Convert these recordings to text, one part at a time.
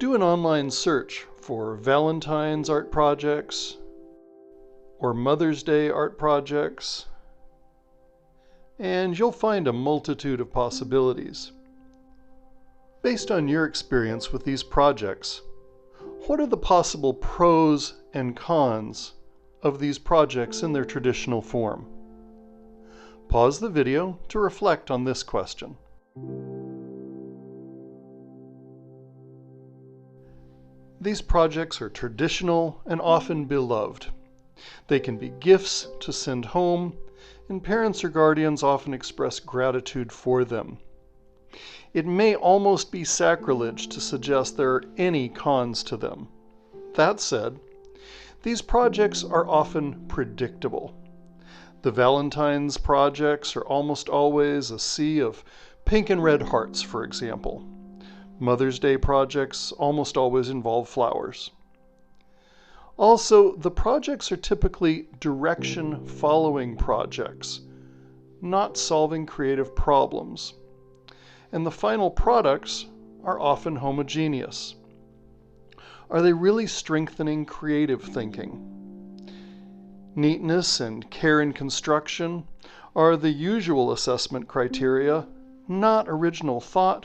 Do an online search for Valentine's art projects or Mother's Day art projects, and you'll find a multitude of possibilities. Based on your experience with these projects, what are the possible pros and cons of these projects in their traditional form? Pause the video to reflect on this question. These projects are traditional and often beloved. They can be gifts to send home, and parents or guardians often express gratitude for them. It may almost be sacrilege to suggest there are any cons to them. That said, these projects are often predictable. The Valentine's projects are almost always a sea of pink and red hearts, for example. Mother's Day projects almost always involve flowers. Also, the projects are typically direction-following projects, not solving creative problems. And the final products are often homogeneous. Are they really strengthening creative thinking? Neatness and care in construction are the usual assessment criteria, not original thought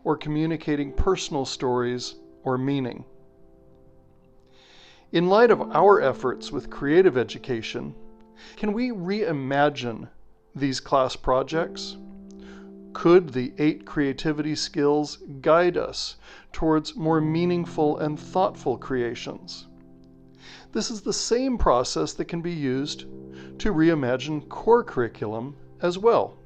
or communicating personal stories or meaning. In light of our efforts with creative education, can we reimagine these class projects? Could the 8 creativity skills guide us towards more meaningful and thoughtful creations? This is the same process that can be used to reimagine core curriculum as well.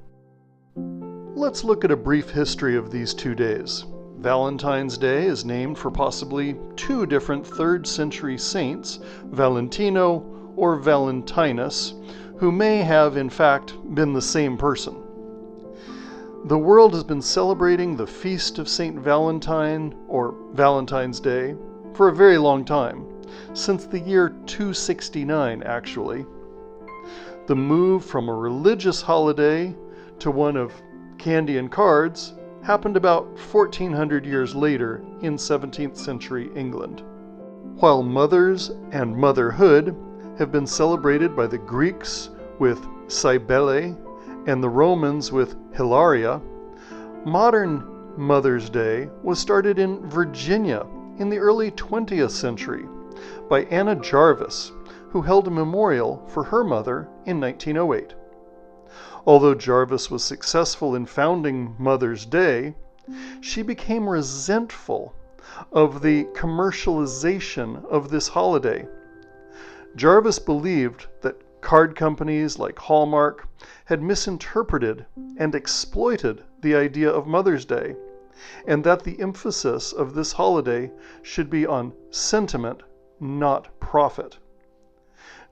Let's look at a brief history of these 2 days. Valentine's Day is named for possibly 2 different 3rd century saints, Valentino or Valentinus, who may have in fact been the same person. The world has been celebrating the feast of Saint Valentine, or Valentine's Day, for a very long time, since the year 269 actually. The move from a religious holiday to one of candy and cards happened about 1400 years later in 17th century England. While mothers and motherhood have been celebrated by the Greeks with Cybele and the Romans with Hilaria, modern Mother's Day was started in Virginia in the early 20th century by Anna Jarvis, who held a memorial for her mother in 1908. Although Jarvis was successful in founding Mother's Day, she became resentful of the commercialization of this holiday. Jarvis believed that card companies like Hallmark had misinterpreted and exploited the idea of Mother's Day, and that the emphasis of this holiday should be on sentiment, not profit.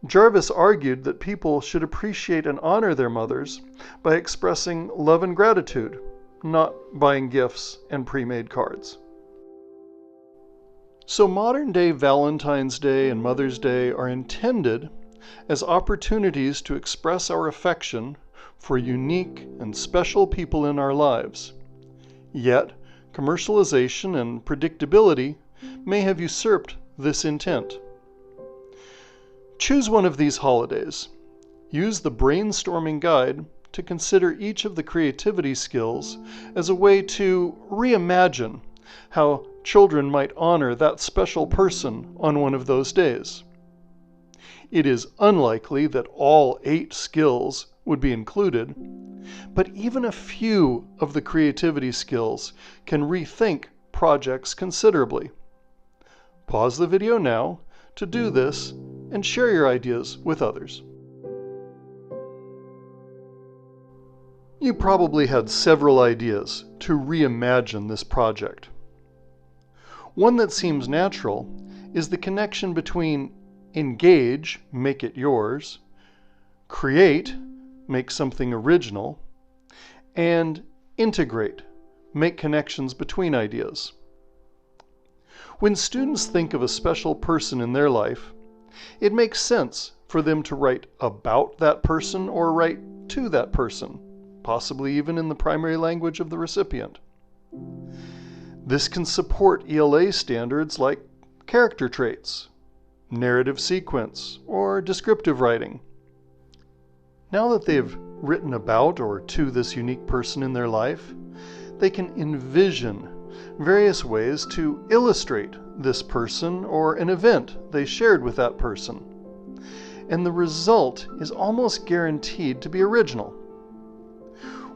Jarvis argued that people should appreciate and honor their mothers by expressing love and gratitude, not buying gifts and pre-made cards. So modern-day Valentine's Day and Mother's Day are intended as opportunities to express our affection for unique and special people in our lives. Yet, commercialization and predictability may have usurped this intent. Choose one of these holidays. Use the Brainstorming guide to consider each of the creativity skills as a way to reimagine how children might honor that special person on one of those days. It is unlikely that all 8 skills would be included, but even a few of the creativity skills can rethink projects considerably. Pause the video now to do this and share your ideas with others. You probably had several ideas to reimagine this project. One that seems natural is the connection between engage, make it yours, create, make something original, and integrate, make connections between ideas. When students think of a special person in their life, it makes sense for them to write about that person or write to that person, possibly even in the primary language of the recipient. This can support ELA standards like character traits, narrative sequence, or descriptive writing. Now that they've written about or to this unique person in their life, they can envision various ways to illustrate this person or an event they shared with that person. And the result is almost guaranteed to be original.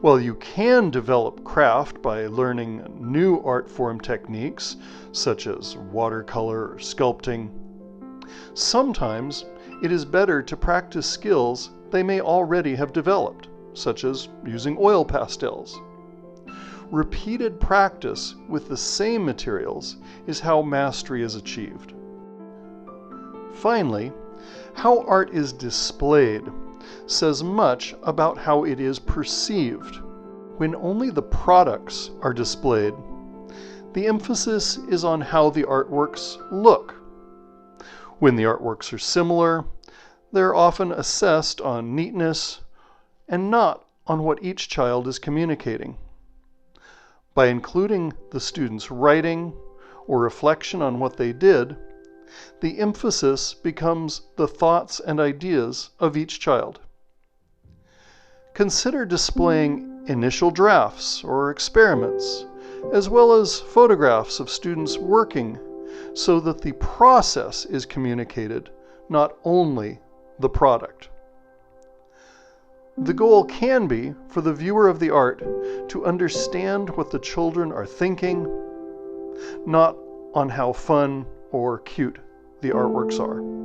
While you can develop craft by learning new art form techniques, such as watercolor or sculpting, sometimes it is better to practice skills they may already have developed, such as using oil pastels. Repeated practice with the same materials is how mastery is achieved. Finally, how art is displayed says much about how it is perceived. When only the products are displayed, the emphasis is on how the artworks look. When the artworks are similar, they're often assessed on neatness and not on what each child is communicating. By including the student's writing or reflection on what they did, the emphasis becomes the thoughts and ideas of each child. Consider displaying initial drafts or experiments, as well as photographs of students working, so that the process is communicated, not only the product. The goal can be for the viewer of the art to understand what the children are thinking, not on how fun or cute the artworks are.